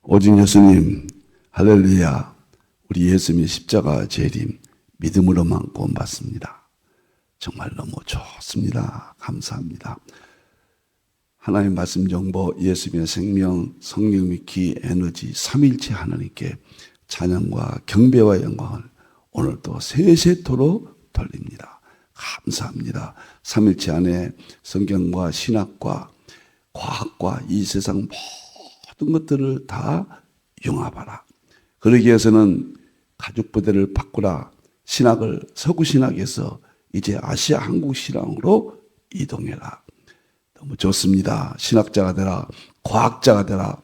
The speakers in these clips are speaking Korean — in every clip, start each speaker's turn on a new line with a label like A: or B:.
A: 오직 예수님, 할렐루야. 우리 예수님의 십자가 재림 믿음으로만 구원받습니다. 정말 너무 좋습니다. 감사합니다. 하나님 말씀 정보, 예수님의 생명, 성령의 기, 에너지, 삼일체 하나님께 찬양과 경배와 영광을 오늘도 세세토록 돌립니다. 감사합니다. 삼일체 안에 성경과 신학과 과학과 이 세상 모든 것들을 다 융합하라. 그러기 위해서는 가죽부대를 바꾸라. 신학을 서구신학에서 이제 아시아 한국신학으로 이동해라. 너무 좋습니다. 신학자가 되라. 과학자가 되라.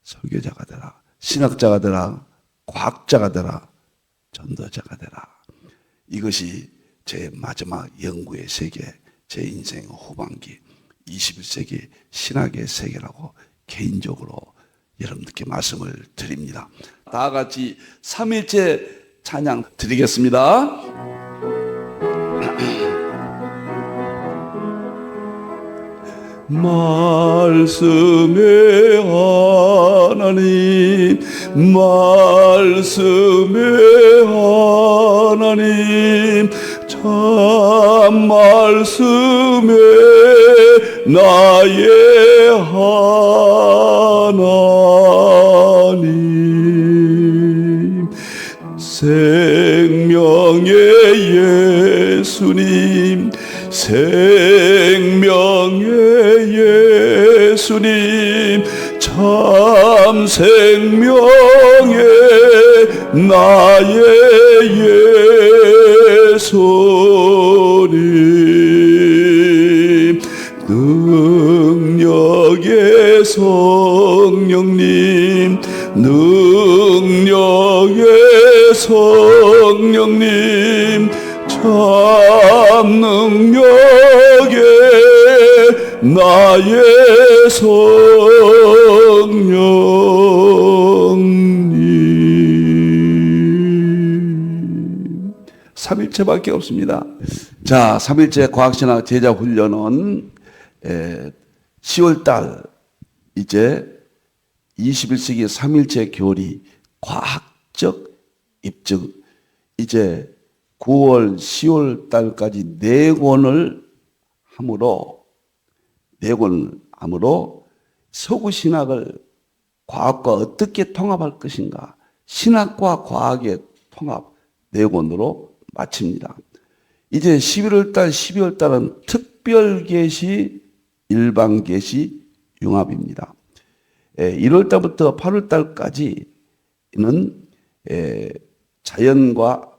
A: 설교자가 되라. 신학자가 되라. 과학자가 되라. 전도자가 되라. 이것이 제 마지막 연구의 세계, 제 인생 후반기 21세기 신학의 세계라고 개인적으로 여러분들께 말씀을 드립니다. 다 같이 삼일째 찬양 드리겠습니다. 말씀의 하나님, 말씀의 하나님, 참 말씀에 나의 하나님, 생명의 예수님, 생명의 예수님, 참 생명의 나의 예수님, 능력의 성령님, 능력의 성령님, 참 능력의 나의 성령님. 삼일체밖에 없습니다. 자, 삼일체 과학신학 제자훈련은 10월달 이제 21세기 삼일체 교리 과학적 입증 이제 9월, 10월 달까지 4권을 함으로 서구신학을 과학과 어떻게 통합할 것인가, 신학과 과학의 통합 4권으로 마칩니다. 이제 11월 달, 12월 달은 특별 계시, 일반 계시 융합입니다. 1월 달부터 8월 달까지는 자연과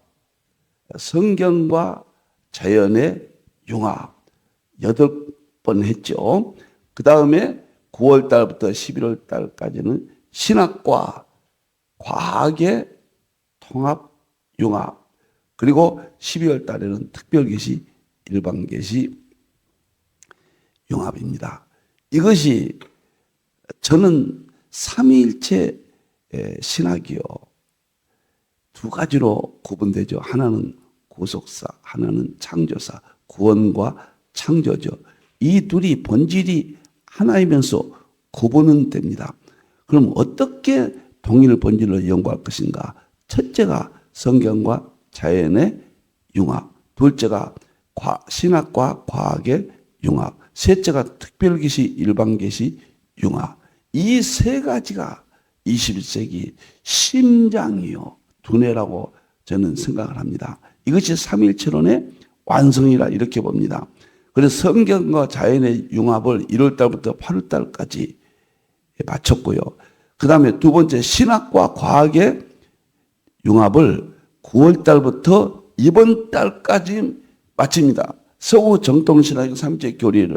A: 성경과 자연의 융합 8번 했죠. 그 다음에 9월 달부터 11월 달까지는 신학과 과학의 통합 융합, 그리고 12월 달에는 특별계시, 일반계시 융합입니다. 이것이 저는 삼위일체 신학이요, 두 가지로 구분되죠. 하나는 구속사, 하나는 창조사, 구원과 창조죠. 이 둘이 본질이 하나이면서 구분은 됩니다. 그럼 어떻게 동일 본질을 연구할 것인가? 첫째가 성경과 자연의 융합, 둘째가 신학과 과학의 융합, 셋째가 특별계시, 일반계시 융합. 이 세 가지가 21세기 심장이요, 두뇌라고 저는 생각을 합니다. 이것이 삼일체론의 완성이라 이렇게 봅니다. 그래서 성경과 자연의 융합을 1월 달부터 8월 달까지 마쳤고요. 그 다음에 두 번째 신학과 과학의 융합을 9월 달부터 이번 달까지 마칩니다. 서구 정통신학의 삼일체 교리를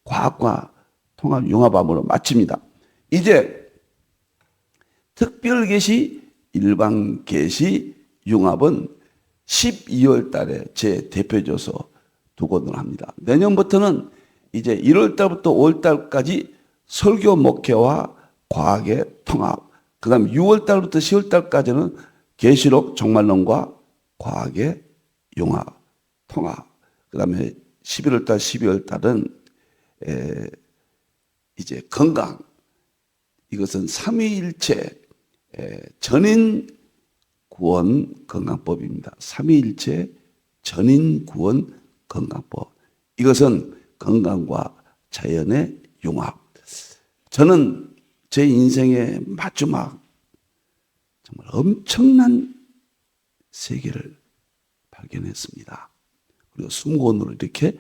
A: 과학과 통합 융합함으로 마칩니다. 이제 특별계시, 일반계시 융합은 12월 달에 제 대표조서 2권을 합니다. 내년부터는 이제 1월 달부터 5월 달까지 설교 목회와 과학의 통합, 그 다음에 6월 달부터 10월 달까지는 계시록 종말론과 과학의 융합, 통합, 그 다음에 11월 달, 12월 달은 이제 건강, 이것은 삼위일체 전인 구원 건강법입니다. 삼위일체 전인 구원 건강법. 이것은 건강과 자연의 융합. 저는 제 인생의 마지막 정말 엄청난 세계를 발견했습니다. 그리고 20권으로 이렇게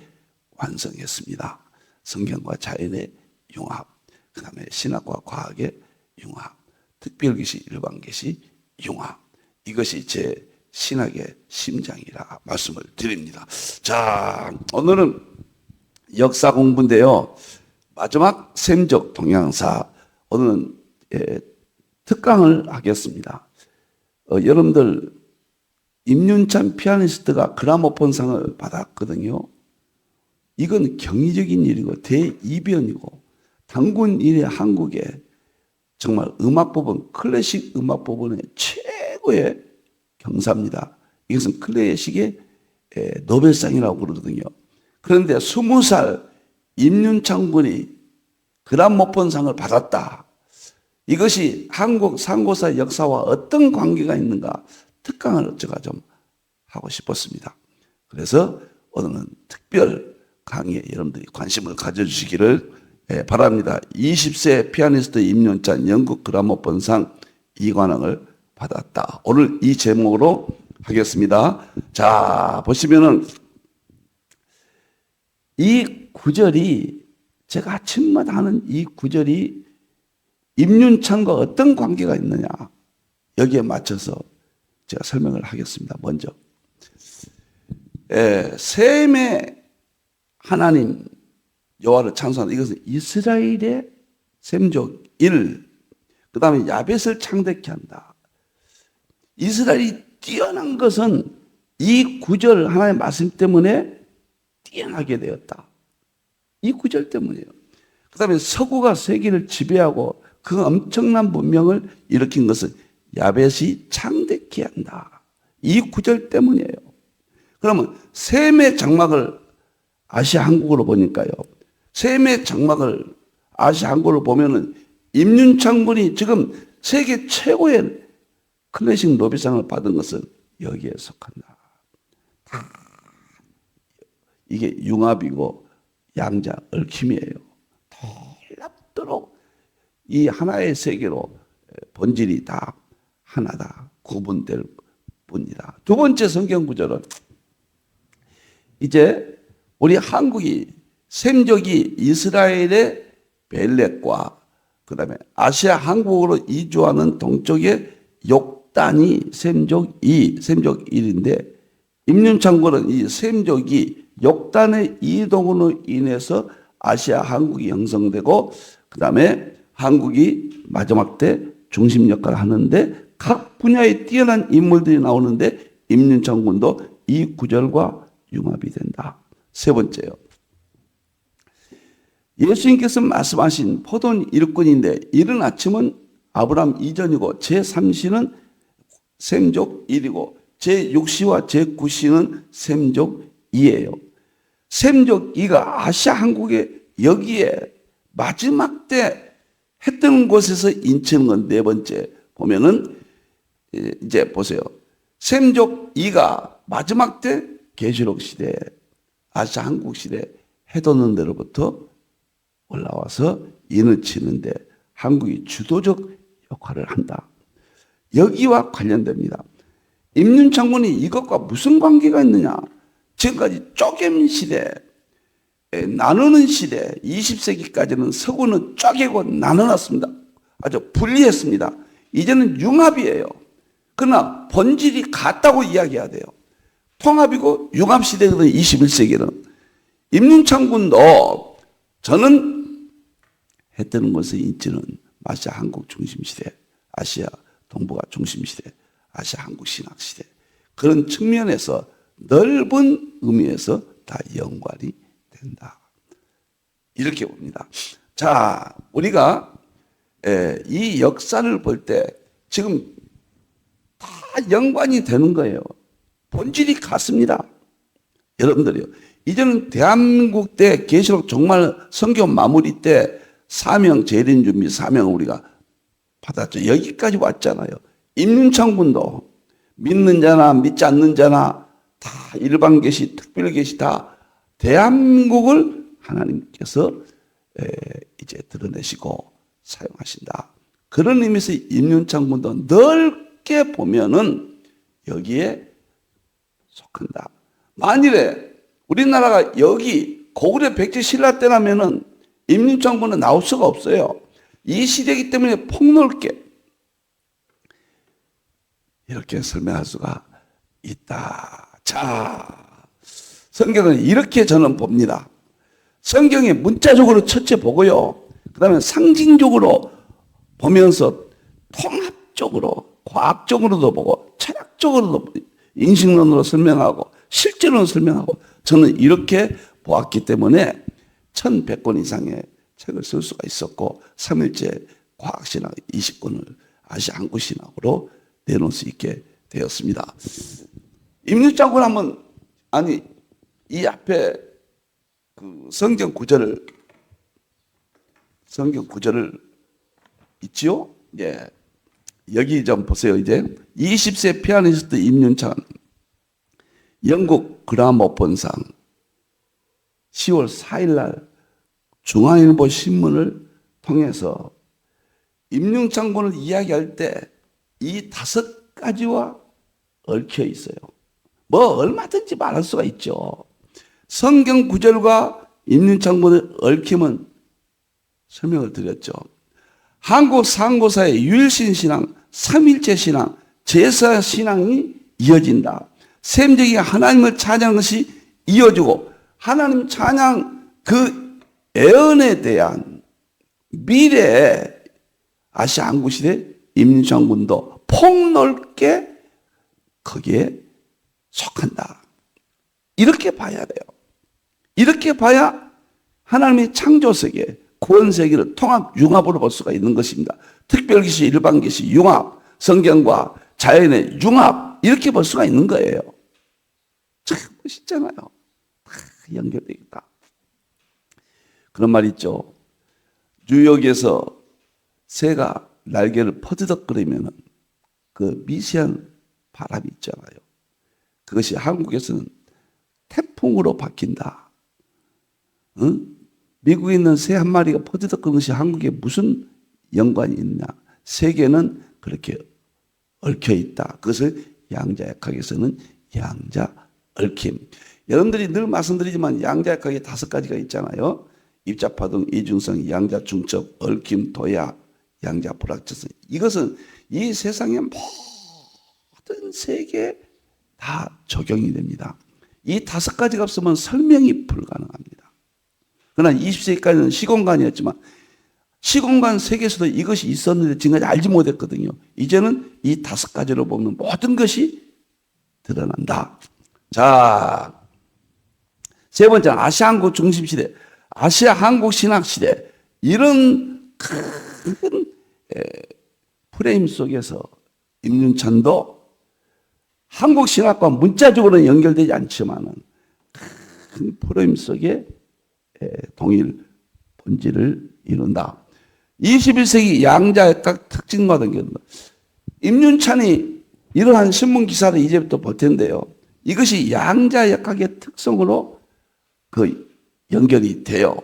A: 완성했습니다. 성경과 자연의 융합, 그 다음에 신학과 과학의 융합, 특별계시, 일반계시 융합. 이것이 제 신학의 심장이라 말씀을 드립니다. 자, 오늘은 역사 공부인데요. 마지막 셈적 동양사. 오늘은 특강을 하겠습니다. 여러분들 임윤찬 피아니스트가 그라모폰상을 받았거든요. 이건 경이적인 일이고 대이변이고 단군 이래 한국의 정말 음악법은 클래식 음악법원의 최고의 경사입니다. 이것은 클래식의 노벨상이라고 그러거든요. 그런데 20살 임윤찬 군이 그라모폰상을 받았다. 이것이 한국 상고사 역사와 어떤 관계가 있는가 특강을 제가 좀 하고 싶었습니다. 그래서 오늘은 특별 강의에 여러분들이 관심을 가져주시기를 바랍니다. 20세 피아니스트 임윤찬 영국 그라모폰상 2관왕을 받았다. 오늘 이 제목으로 하겠습니다. 자, 보시면은 이 구절이 제가 아침마다 하는 이 구절이 임윤찬과 어떤 관계가 있느냐 여기에 맞춰서 제가 설명을 하겠습니다. 먼저 셈의 하나님 여호와를 찬송한다. 이것은 이스라엘의 셈족 1, 그 다음에 야벳을 창대케 한다. 이스라엘이 뛰어난 것은 이 구절 하나님의 말씀 때문에 뛰어나게 되었다. 이 구절 때문이에요. 그 다음에 서구가 세계를 지배하고 그 엄청난 문명을 일으킨 것은 야벳이 창대케 한다. 이 구절 때문이에요. 그러면 셈의 장막을 아시아 한국으로 보니까요. 셈의 장막을 아시아 한국으로 보면은 임윤찬 군이 지금 세계 최고의 클래식 노벨상을 받은 것은 여기에 속한다. 이게 융합이고 양자 얽힘이에요. 놀랍도록 이 하나의 세계로 본질이 다 하나다. 구분될 뿐이다. 두 번째 성경 구절은 이제 우리 한국이 셈족이 이스라엘의 벨렉과 그 다음에 아시아 한국으로 이주하는 동쪽의 욕단이 셈족 2, 셈족 1인데 임윤찬 군은 이 셈족이 욕단의 이동으로 인해서 아시아 한국이 형성되고 그 다음에 한국이 마지막 때 중심 역할을 하는데 각 분야에 뛰어난 인물들이 나오는데 임윤찬 군도 이 구절과 융합이 된다. 세 번째요. 예수님께서 말씀하신 포도원 일꾼인데 이른 아침은 아브라함 이전이고 제3시는 셈족 1이고 제6시와 제9시는 셈족 2예요. 셈족 2가 아시아 한국에 여기에 마지막 때 했던 곳에서 인치는 건 네 번째 보면은 이제 보세요. 셈족 2가 마지막 때 계시록 시대, 아시아 한국 시대 해돋는 데로부터 올라와서 인을 치는데 한국이 주도적 역할을 한다. 여기와 관련됩니다. 임윤찬 군이 이것과 무슨 관계가 있느냐? 지금까지 쪼개는 시대, 나누는 시대, 20세기까지는 서구는 쪼개고 나눠놨습니다. 아주 분리했습니다. 이제는 융합이에요. 그러나 본질이 같다고 이야기해야 돼요. 통합이고 융합 시대거든요. 21세기는. 임윤찬 군도 저는 해뜨는 것의 인치는 아시아 한국 중심 시대, 아시아 동북아 중심 시대, 아시아 한국 신학 시대. 그런 측면에서 넓은 의미에서 다 연관이 된다. 이렇게 봅니다. 자, 우리가 이 역사를 볼 때 지금 다 연관이 되는 거예요. 본질이 같습니다. 여러분들이요. 이제는 대한민국 때 계시록 정말 성경 마무리 때 사명 재림 준비 사명을 우리가 받았죠. 여기까지 왔잖아요. 임윤창 군도 믿는 자나 믿지 않는 자나 다 일반 계시, 특별 계시 다 대한민국을 하나님께서 이제 드러내시고 사용하신다. 그런 의미에서 임윤창 군도 넓게 보면은 여기에 속한다. 만일에 우리나라가 여기 고구려 백제 신라 때라면은 임윤창 군은 나올 수가 없어요. 이 시대이기 때문에 폭넓게 이렇게 설명할 수가 있다. 자, 성경은 이렇게 저는 봅니다. 성경에 문자적으로 첫째 보고요. 그 다음에 상징적으로 보면서 통합적으로, 과학적으로도 보고, 철학적으로도 보고, 인식론으로 설명하고, 실제로는 설명하고, 저는 이렇게 보았기 때문에 1100권 이상의 책을 쓸 수가 있었고, 3일째 과학신학 20권을 아시아 한국신학으로 내놓을 수 있게 되었습니다. 임윤창 군 한번, 아니, 이 앞에 그 성경 구절을 있지요? 예. 여기 좀 보세요, 이제. 20세 피아니스트 임윤창, 영국 그라모폰상 10월 4일 날 중앙일보 신문을 통해서 임윤창 군을 이야기할 때 이 5가지와 얽혀 있어요. 뭐 얼마든지 말할 수가 있죠. 성경 구절과 임윤창 군의 얽힘은 설명을 드렸죠. 한국 상고사의 유일신 신앙, 삼일체 신앙, 제사 신앙이 이어진다. 셈적이 하나님을 찬양하는 것이 이어지고 하나님 찬양 그 애언에 대한 미래에 아시아 한국시대 임윤창 군도 폭넓게 거기에 속한다. 이렇게 봐야 돼요. 이렇게 봐야 하나님의 창조세계, 구원세계를 융합으로 볼 수가 있는 것입니다. 특별계시, 일반계시, 융합, 성경과 자연의 융합, 이렇게 볼 수가 있는 거예요. 참 멋있잖아요. 다 연결되어 있다. 그런 말 있죠. 뉴욕에서 새가 날개를 퍼드덕거리면 그 미세한 바람이 있잖아요. 그것이 한국에서는 태풍으로 바뀐다. 응? 미국에 있는 새 한 마리가 퍼드덕거리는 것이 한국에 무슨 연관이 있냐. 세계는 그렇게 얽혀 있다. 그것을 양자역학에서는 양자얽힘. 여러분들이 늘 말씀드리지만 양자역학에 5가지가 있잖아요. 입자파동, 이중성, 양자중첩, 얽힘, 도야, 양자불확정성. 이것은 이 세상의 모든 세계에 다 적용이 됩니다. 이 5가지가 없으면 설명이 불가능합니다. 그러나 20세기까지는 시공간이었지만 시공간 세계에서도 이것이 있었는데 지금까지 알지 못했거든요. 이제는 이 5가지로 보면 모든 것이 드러난다. 자, 세 번째, 아시아 한국 중심 시대, 아시아 한국 신학 시대. 이런 큰 프레임 속에서 임윤찬도 한국 신학과 문자적으로는 연결되지 않지만은 큰 프레임 속에 동일 본질을 이룬다. 21세기 양자역학 특징과 동결한다. 임윤찬이 이러한 신문 기사를 이제부터 볼 텐데요. 이것이 양자역학의 특성으로 그 연결이 돼요.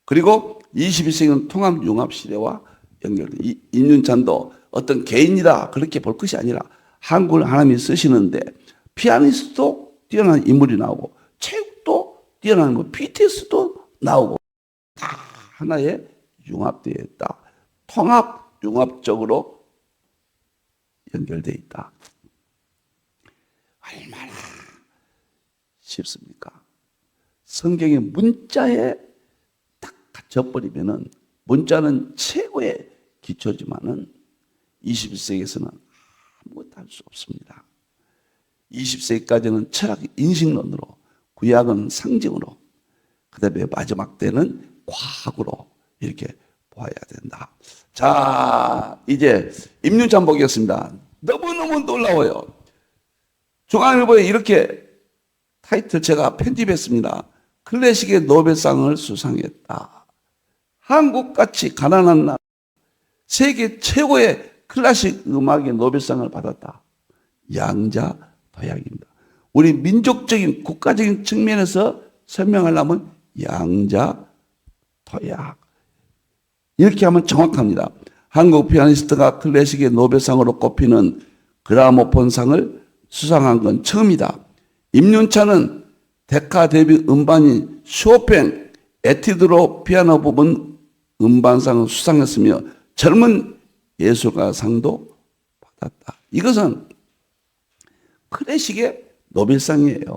A: 그리고 21세기는 통합융합 시대와 연결돼. 임윤찬도 어떤 개인이다 그렇게 볼 것이 아니라 한국을 하나님이 쓰시는데 피아니스트도 뛰어난 인물이 나오고 체육도 뛰어난 거, BTS도 나오고 다 하나의 융합되어 있다. 통합 융합적으로 연결되어 있다. 얼마나 쉽습니까? 성경의 문자에 딱 갇혀버리면은 문자는 최고의 기초지만은 21세기에서는 아무것도 할 수 없습니다. 20세기까지는 철학 인식론으로, 구약은 상징으로, 그 다음에 마지막 때는 과학으로 이렇게 보아야 된다. 자, 이제 임윤찬 보겠습니다. 너무너무 놀라워요. 중앙일보에 이렇게 타이틀 제가 편집했습니다. 클래식의 노벨상을 수상했다. 한국같이 가난한 나라, 세계 최고의 클래식 음악의 노벨상을 받았다. 양자도약입니다. 우리 민족적인 국가적인 측면에서 설명하려면 양자도약. 이렇게 하면 정확합니다. 한국 피아니스트가 클래식의 노벨상으로 꼽히는 그라모폰상을 수상한 건 처음이다. 임윤찬은 데카 데뷔 음반인 쇼팽 에티드로 피아노 부분 음반상을 수상했으며 젊은 예술가상도 받았다. 이것은 클래식의 노벨상이에요.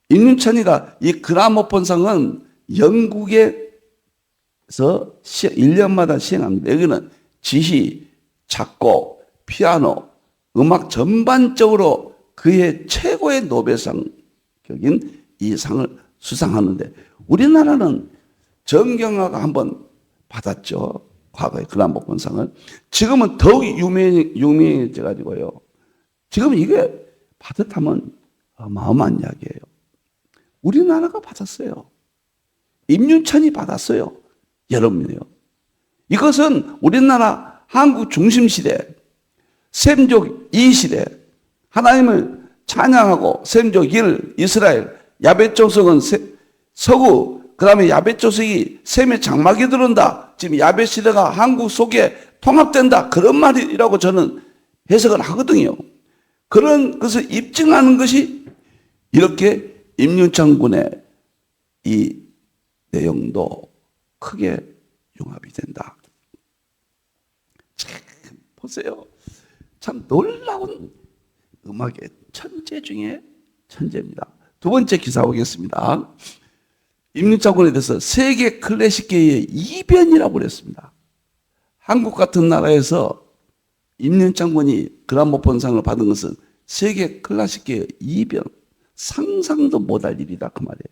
A: 임윤찬이가 이 그라모폰상은 영국에서 1년마다 시행합니다. 여기는 지휘, 작곡, 피아노, 음악 전반적으로 그의 최고의 노벨상격인 이 상을 수상하는데 우리나라는 정경화가 한번 받았죠. 과거에 그라모폰상을. 지금은 더욱 유명해져 가지고요. 지금 이게 받았다면 어마어마한 이야기예요. 우리나라가 받았어요. 임윤찬이 받았어요. 여러분이요. 이것은 우리나라 한국 중심시대, 셈족 2시대, 하나님을 찬양하고 셈족 1, 이스라엘, 야벳조석은 서구, 그 다음에 야벳조석이 셈의 장막이 들어온다. 지금 야벳시대가 한국 속에 통합된다. 그런 말이라고 저는 해석을 하거든요. 그런 것을 입증하는 것이 이렇게 임윤찬 군의 이 내용도 크게 융합이 된다. 참 보세요. 참 놀라운 음악의 천재 중에 천재입니다. 두 번째 기사 보겠습니다. 임윤찬 군에 대해서 세계 클래식계의 이변이라고 그랬습니다. 한국 같은 나라에서 임윤찬 군이 그라모폰상을 받은 것은 세계 클래식계의 이변, 상상도 못할 일이다 그 말이에요.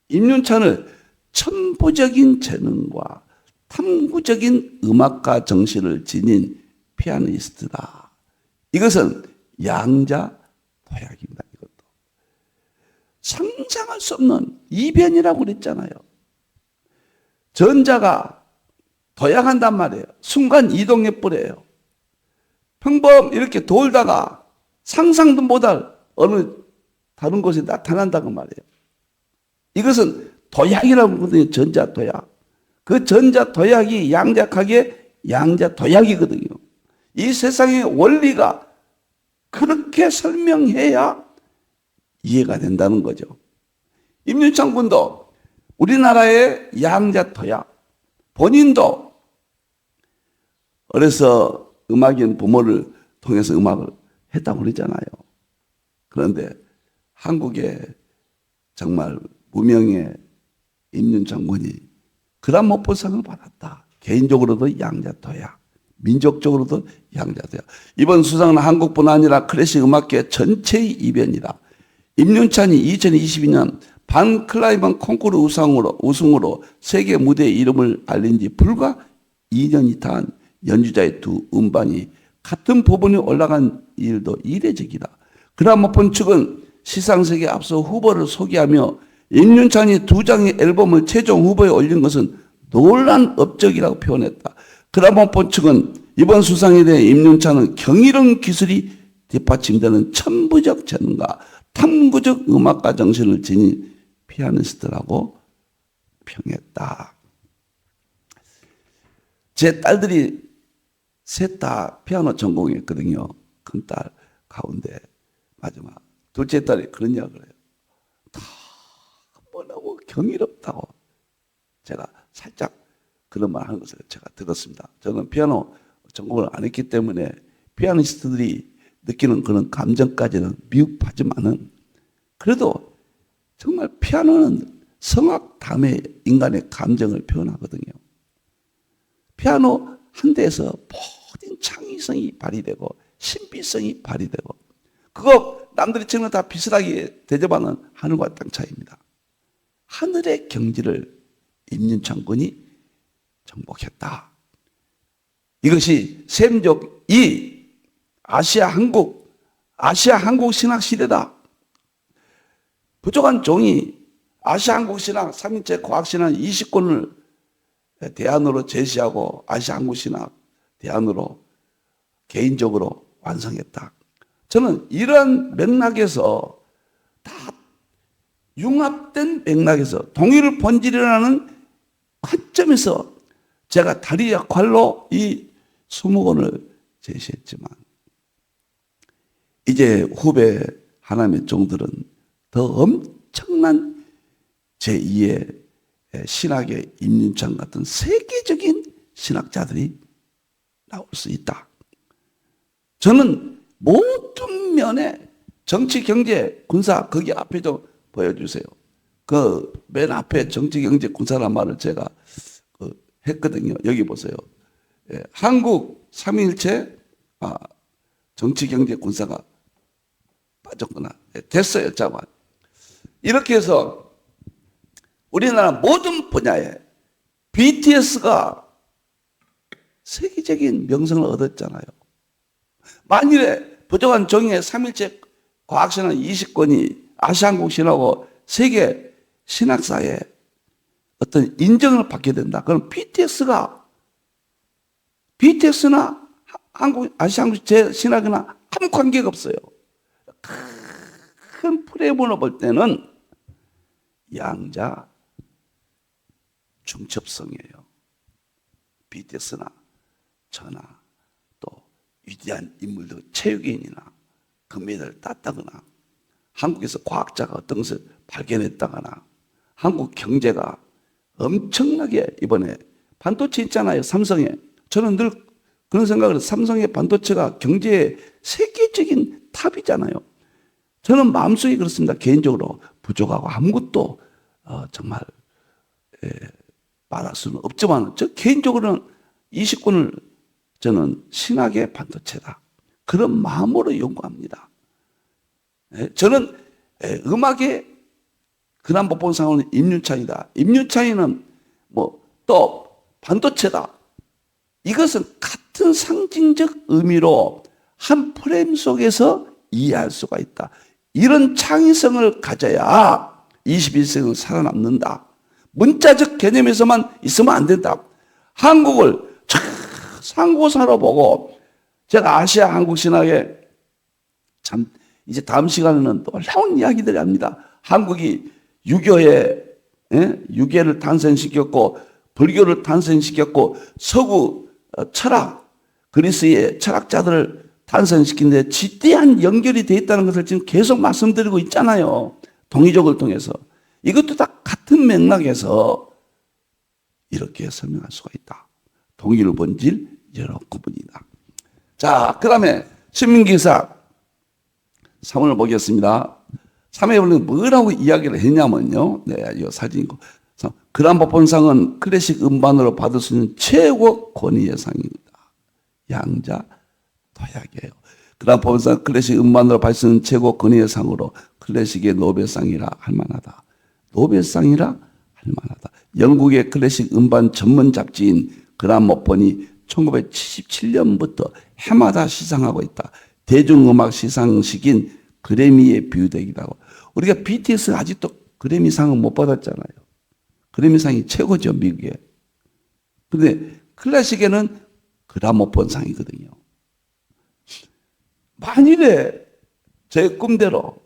A: 임윤찬을 천부적인 재능과 탐구적인 음악가 정신을 지닌 피아니스트다. 이것은 양자도약입니다. 이것도 상상할 수 없는 이변이라고 그랬잖아요. 전자가 도약한단 말이에요. 순간 이동해 버려요. 평범 이렇게 돌다가 상상도 못할 어느 다른 곳에 나타난다고 말이에요. 이것은 도약이라고 하거든요. 전자도약. 그 전자도약이 양자하게 양자도약이거든요. 이 세상의 원리가 그렇게 설명해야 이해가 된다는 거죠. 임윤찬 군도 우리나라의 양자도약, 본인도 어려서 음악인 부모를 통해서 음악을 했다고 그러잖아요. 그런데 한국의 정말 무명의 임윤찬 군이 그라모폰상을 받았다. 개인적으로도 양자도약, 민족적으로도 양자도약. 이번 수상은 한국뿐 아니라 클래식 음악계 전체의 이변이다. 임윤찬이 2022년 반 클라이번 콩쿠르 우승으로 세계 무대에 이름을 알린 지 불과 2년이 단 연주자의 두 음반이 같은 부분이 올라간 일도 이례적이다. 그라모폰 측은 시상식에 앞서 후보를 소개하며 임윤찬이 2장의 앨범을 최종 후보에 올린 것은 놀란 업적이라고 표현했다. 그라모폰 측은 이번 수상에 대해 임윤찬은 경이로운 기술이 뒷받침되는 천부적 재능과 탐구적 음악가 정신을 지닌 피아니스트라고 평했다. 제 딸들이 셋 다 피아노 전공했거든요. 큰 딸 가운데 마지막 둘째 딸이 그런 이야기를 해요. 다 뭐라고 경이롭다고. 제가 살짝 그런 말 하는 것을 제가 들었습니다. 저는 피아노 전공을 안 했기 때문에 피아니스트들이 느끼는 그런 감정까지는 미흡하지만은 그래도 정말 피아노는 성악 다음에 인간의 감정을 표현하거든요. 피아노 한 대에서 모든 창의성이 발휘되고 신비성이 발휘되고 그거 남들이 치는 다 비슷하게 대접하는 하늘과 땅 차이입니다. 하늘의 경지를 임윤찬 군이 정복했다. 이것이 셈족 2 아시아 한국 신학 시대다. 부족한 종이 아시아 한국 신학 3인체 과학 신학 20권을 대안으로 제시하고 아시아 한국 신학 대안으로 개인적으로 완성했다. 저는 이런 맥락에서 다 융합된 맥락에서 동일 본질이라는 관점에서 제가 다리 역할로 이 수목원을 제시했지만 이제 후배 하나님의 종들은 더 엄청난 제2의 신학의 임윤찬 같은 세계적인 신학자들이 나올 수 있다. 저는 모든 면에 정치, 경제, 군사 거기 앞에 좀 보여주세요. 그 맨 앞에 정치, 경제, 군사란 말을 제가 했거든요. 여기 보세요. 한국 삼위일체 정치, 경제, 군사가 빠졌구나. 됐어요, 자만. 이렇게 해서 우리나라 모든 분야에 BTS가 세계적인 명성을 얻었잖아요. 만일에 부정한 정의의 삼일체 과학신학 20권이 아시아한국 신학하고 세계 신학사에 어떤 인정을 받게 된다. 그럼 BTS나 아시아한국 신학이나 아무 관계가 없어요. 큰 프레임으로 볼 때는 양자 중첩성이에요. BTS나 저나 또 위대한 인물들, 체육인이나 금메달을 땄다거나 한국에서 과학자가 어떤 것을 발견했다거나 한국 경제가 엄청나게 이번에 반도체 있잖아요. 삼성에. 저는 늘 그런 생각을 해요. 삼성의 반도체가 경제의 세계적인 탑이잖아요. 저는 마음속에 그렇습니다. 개인적으로 부족하고 아무것도 정말 말할 수는 없지만 저 개인적으로는 20권을 저는 신학의 반도체다. 그런 마음으로 연구합니다. 저는 음악의 근한법본상은 임윤찬이다. 임윤찬이는 또 반도체다. 이것은 같은 상징적 의미로 한 프레임 속에서 이해할 수가 있다. 이런 창의성을 가져야 21세기는 살아남는다. 문자적 개념에서만 있으면 안 된다. 한국을 상고사로 보고 제가 아시아 한국 신학에 참 이제 다음 시간에는 놀라운 이야기들을 합니다. 한국이 유교를 탄생시켰고 불교를 탄생시켰고 서구 철학 그리스의 철학자들을 탄생시킨 데 지대한 연결이 되어 있다는 것을 지금 계속 말씀드리고 있잖아요. 동이족을 통해서. 이것도 다 같은 맥락에서 이렇게 설명할 수가 있다. 동일 본질, 여러 구분이다. 자, 그 다음에 신민기사 3을 보겠습니다. 3에 보면 뭐라고 이야기를 했냐면요. 네, 이 사진이고. 근한법본상은 클래식 음반으로 받을 수 있는 최고 권위의 상입니다. 양자 도약이에요. 근한법본상 클래식 음반으로 받을 수 있는 최고 권위의 상으로 클래식의 노벨상이라 할 만하다. 노벨상이라 할 만하다. 영국의 클래식 음반 전문 잡지인 근한법본이 1977년부터 해마다 시상하고 있다. 대중음악 시상식인 그래미에 비유되기도 하고. 우리가 BTS가 아직도 그래미상은 못 받았잖아요. 그래미상이 최고죠, 미국에. 그런데 클래식에는 그라모폰상이거든요. 만일에 제 꿈대로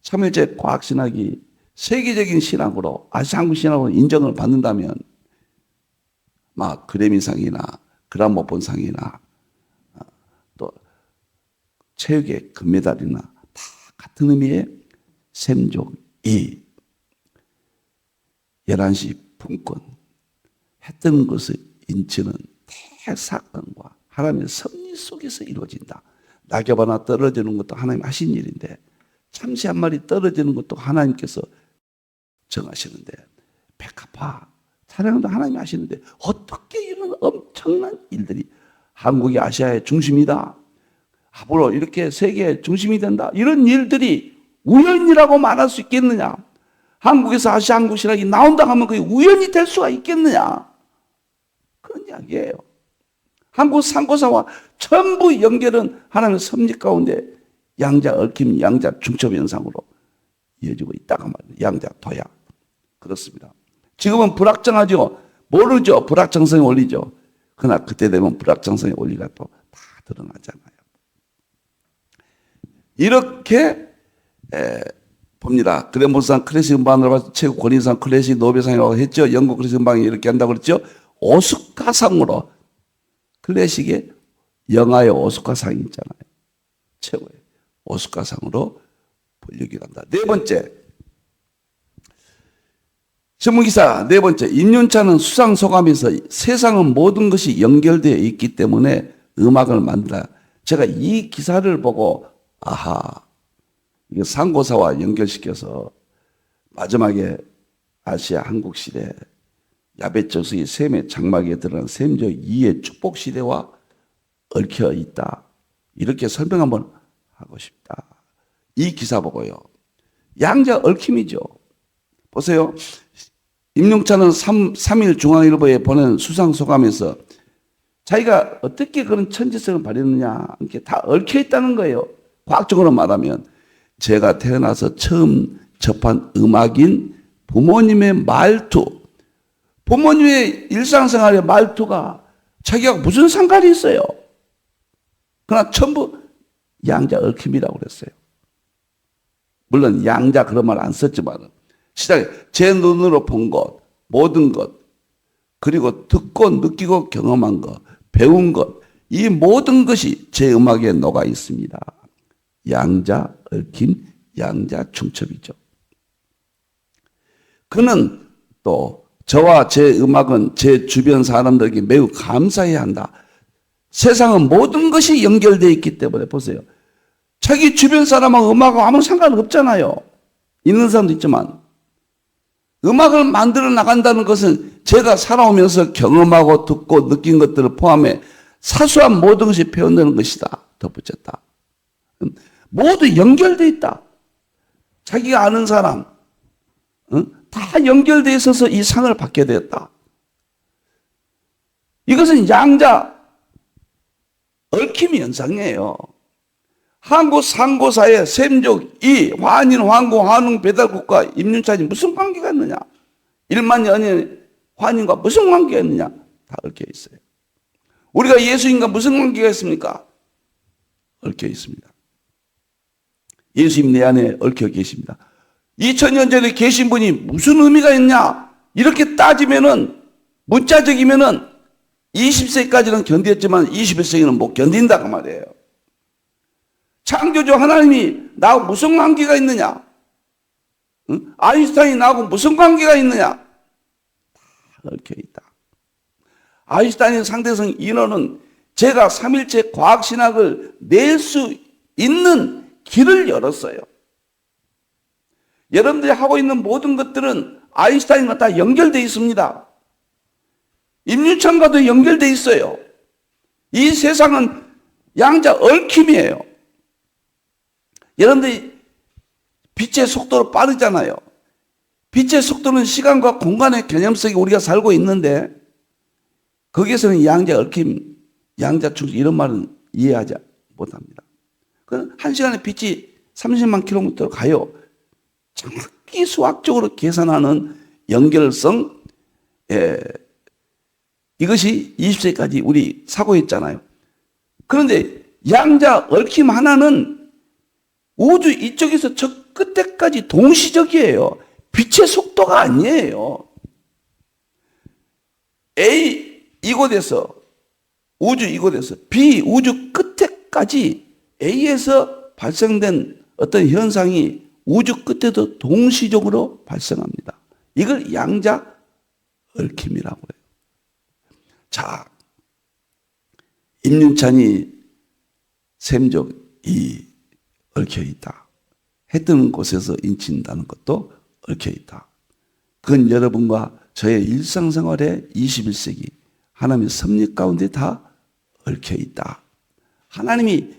A: 삼일제 과학신학이 세계적인 신학으로 아시아 한국 신학으로 인정을 받는다면 막 그래미상이나 그라모폰상이나 또 체육의 금메달이나 다 같은 의미의 샘족이 11시 분권 했던 것을 인치는 대사건과 하나님의 섭리 속에서 이루어진다. 낙엽 하나 떨어지는 것도 하나님 하신 일인데 참새 한 마리 떨어지는 것도 하나님께서 정하시는데 백합화 사랑도 하나님이 하시는데 어떻게 이런 엄청난 일들이 한국이 아시아의 중심이다. 앞으로 이렇게 세계의 중심이 된다. 이런 일들이 우연이라고 말할 수 있겠느냐. 한국에서 아시아 한국 신학이 나온다 하면 그게 우연이 될 수가 있겠느냐. 그런 이야기예요. 한국 상고사와 전부 연결은 하나님의 섭리 가운데 양자 얽힘, 양자 중첩 현상으로 이어지고 있다고 말이에요. 양자 도약. 그렇습니다. 지금은 불확정하죠. 모르죠. 불확정성의 원리죠. 그러나 그때 되면 불확정성의 원리가 또 다 드러나잖아요. 이렇게 봅니다. 그레모스상 클래식 음반으로 봐서 최고 권위상 클래식 노벨상이라고 했죠. 영국 클래식 음반이 이렇게 한다고 그랬죠. 오스카상으로 클래식의 영화의 오스카상이 있잖아요. 최고의 오스카상으로 불리기를 한다. 네 번째, 신문기사 네 번째, 임윤찬은 수상소감에서 세상은 모든 것이 연결되어 있기 때문에 음악을 만들다. 제가 이 기사를 보고 아하, 이거 상고사와 연결시켜서 마지막에 아시아 한국 시대 야베초스의 셈의 장막에 들어간 셈적 2의 축복 시대와 얽혀 있다. 이렇게 설명 한번 하고 싶다. 이 기사 보고요. 양자 얽힘이죠. 보세요. 임용찬은 3일 중앙일보에 보낸 수상소감에서 자기가 어떻게 그런 천재성을 발휘했느냐, 이렇게 다 얽혀 있다는 거예요. 과학적으로 말하면 제가 태어나서 처음 접한 음악인 부모님의 말투, 부모님의 일상생활의 말투가 자기가 무슨 상관이 있어요? 그러나 전부 양자 얽힘이라고 그랬어요. 물론 양자 그런 말 안 썼지만 시작에 제 눈으로 본 것, 모든 것, 그리고 듣고 느끼고 경험한 것, 배운 것, 이 모든 것이 제 음악에 녹아 있습니다. 양자 얽힘, 양자 중첩이죠. 그는 또 저와 제 음악은 제 주변 사람들에게 매우 감사해야 한다. 세상은 모든 것이 연결되어 있기 때문에 보세요. 자기 주변 사람하고 음악하고 아무 상관없잖아요. 있는 사람도 있지만 음악을 만들어 나간다는 것은 제가 살아오면서 경험하고 듣고 느낀 것들을 포함해 사소한 모든 것이 표현되는 것이다. 덧붙였다. 모두 연결되어 있다. 자기가 아는 사람 다 연결되어 있어서 이 상을 받게 되었다. 이것은 양자 얽힘이 현상이에요. 한국 상고사의 셈족 2, 환인, 환고, 환웅, 배달국과 임윤찬이 무슨 관계가 있느냐? 1만 연인 환인과 무슨 관계가 있느냐? 다 얽혀 있어요. 우리가 예수님과 무슨 관계가 있습니까? 얽혀 있습니다. 예수님 내 안에 얽혀 계십니다. 2000년 전에 계신 분이 무슨 의미가 있냐? 이렇게 따지면은, 문자적이면은 20세까지는 견뎠지만 21세기는 못 견딘다 그 말이에요. 창조주 하나님이 나하고 무슨 관계가 있느냐? 응? 아인슈타인이 나하고 무슨 관계가 있느냐? 다 얽혀 있다. 아인슈타인의 상대성 인원은 제가 3일째 과학신학을 낼 수 있는 길을 열었어요. 여러분들이 하고 있는 모든 것들은 아인슈타인과 다 연결되어 있습니다. 임윤찬과도 연결되어 있어요. 이 세상은 양자 얽힘이에요. 여러분들이 빛의 속도로 빠르잖아요. 빛의 속도는 시간과 공간의 개념 속에 우리가 살고 있는데 거기에서는 양자 얽힘, 양자 충돌 이런 말은 이해하지 못합니다. 그건 1시간에 빛이 30만 킬로미터로 가요. 정확히 수학적으로 계산하는 연결성, 이것이 20세까지 우리 사고했잖아요. 그런데 양자 얽힘 하나는 우주 이쪽에서 저 끝에까지 동시적이에요. 빛의 속도가 아니에요. A 이곳에서 우주 이곳에서 B 우주 끝에까지 A에서 발생된 어떤 현상이 우주 끝에도 동시적으로 발생합니다. 이걸 양자 얽힘이라고 해요. 자, 임윤찬이 셈족이 얽혀 있다. 해 뜨는 곳에서 인친다는 것도 얽혀 있다. 그건 여러분과 저의 일상생활의 21세기 하나님의 섭리 가운데 다 얽혀 있다. 하나님이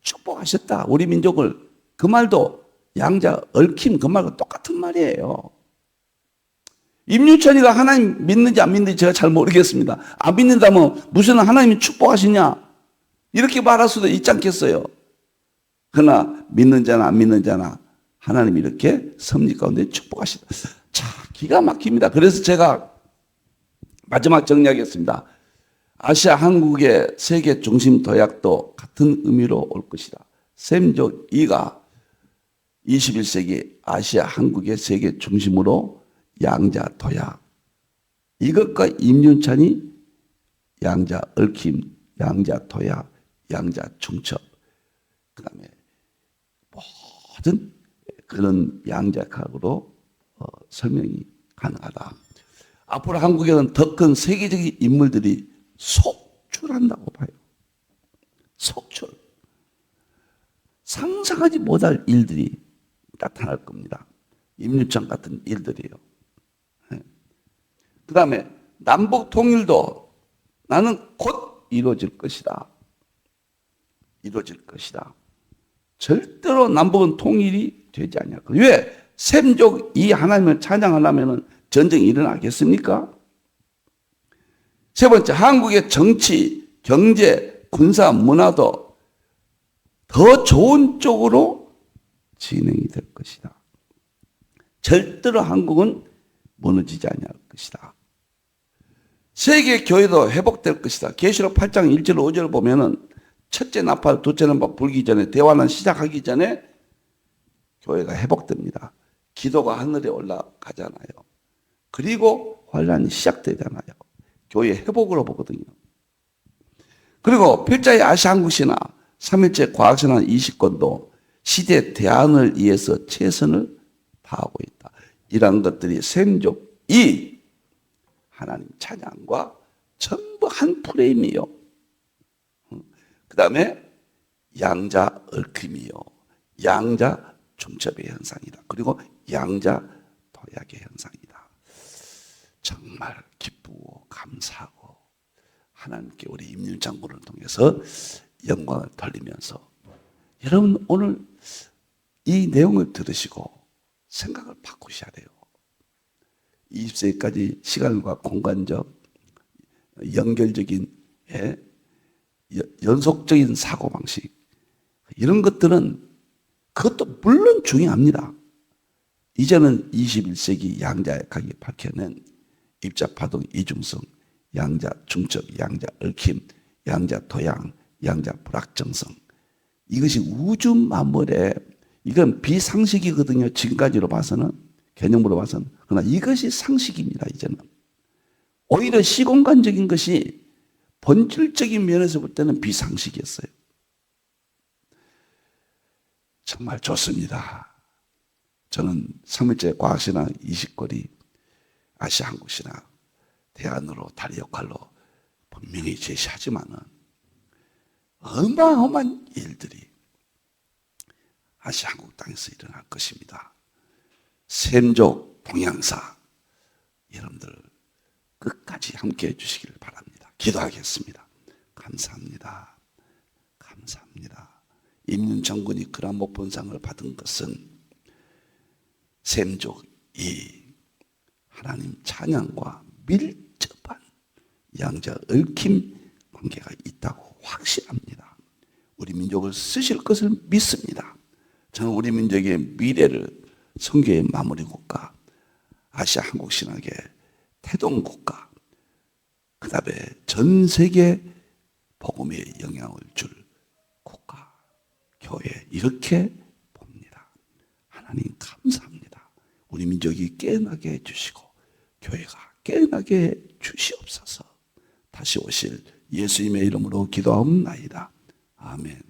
A: 축복하셨다. 우리 민족을. 그 말도 양자 얽힘 그 말과 똑같은 말이에요. 임유찬이가 하나님 믿는지 안 믿는지 제가 잘 모르겠습니다. 안 믿는다면 무슨 하나님이 축복하시냐? 이렇게 말할 수도 있지 않겠어요? 그러나 믿는 자나 안 믿는 자나 하나님이 이렇게 섭리 가운데 축복하시다. 자, 기가 막힙니다. 그래서 제가 마지막 정리하겠습니다. 아시아 한국의 세계 중심 도약도 같은 의미로 올 것이다. 샘족 2가 21세기 아시아 한국의 세계 중심으로 양자 도약. 이것과 임윤찬이 양자 얽힘, 양자 도약, 양자 중첩, 그 다음에 모든 그런 양자학으로 설명이 가능하다. 앞으로 한국에는 더 큰 세계적인 인물들이 속출한다고 봐요. 속출. 상상하지 못할 일들이 나타날 겁니다. 임유창 같은 일들이에요. 그 다음에 남북 통일도 나는 곧 이루어질 것이다. 이루어질 것이다. 절대로 남북은 통일이 되지 않냐. 왜? 샘족 이 하나님을 찬양하려면 전쟁이 일어나겠습니까? 세 번째, 한국의 정치, 경제, 군사, 문화도 더 좋은 쪽으로 진행이 될 것이다. 절대로 한국은 무너지지 않을 것이다. 세계 교회도 회복될 것이다. 계시록 8장 1절 5절을 보면은 첫째 나팔, 둘째 나팔 불기 전에, 대화는 시작하기 전에 교회가 회복됩니다. 기도가 하늘에 올라가잖아요. 그리고 환란이 시작되잖아요. 교회 회복으로 보거든요. 그리고 필자의 아시아 한국신화, 3일째 과학신화 20권도 시대 대안을 위해서 최선을 다하고 있다. 이러한 것들이 샘족이 하나님 찬양과 전부 한 프레임이요. 그 다음에 양자 얽힘이요. 양자 중첩의 현상이다. 그리고 양자 도약의 현상이다. 정말 기쁘고 감사하고 하나님께 우리 임윤창 군을 통해서 영광을 돌리면서 여러분 오늘 이 내용을 들으시고 생각을 바꾸셔야 돼요. 20세기까지 시간과 공간적 연결적인 연속적인 사고방식 이런 것들은 그것도 물론 중요합니다. 이제는 21세기 양자역학이 밝혀낸 입자파동 이중성, 양자 중첩, 양자 얽힘, 양자 토양, 양자 불확정성 이것이 우주 만물에 이건 비상식이거든요. 지금까지로 봐서는 개념으로 봐서는 그러나 이것이 상식입니다. 이제는 오히려 시공간적인 것이 본질적인 면에서 볼 때는 비상식이었어요. 정말 좋습니다. 저는 3일째 과학신화 20권이 아시아 한국신화 대안으로 다리 역할로 분명히 제시하지만은 어마어마한 일들이 아시아 한국 땅에서 일어날 것입니다. 샘족 동양사 여러분들 끝까지 함께해 주시기를 바랍니다. 기도하겠습니다. 감사합니다. 감사합니다. 임윤창 군이 그란모 본상을 받은 것은 샘족이 하나님 찬양과 밀접한 양자 얽힘 관계가 있다고 확신합니다. 우리 민족을 쓰실 것을 믿습니다. 저는 우리 민족의 미래를 선교의 마무리 국가, 아시아 한국 신학의 태동 국가, 그 다음에 전 세계 복음에 영향을 줄 국가, 교회 이렇게 봅니다. 하나님 감사합니다. 우리 민족이 깨어나게 해주시고 교회가 깨어나게 해주시옵소서. 다시 오실 예수님의 이름으로 기도하옵나이다. 아멘.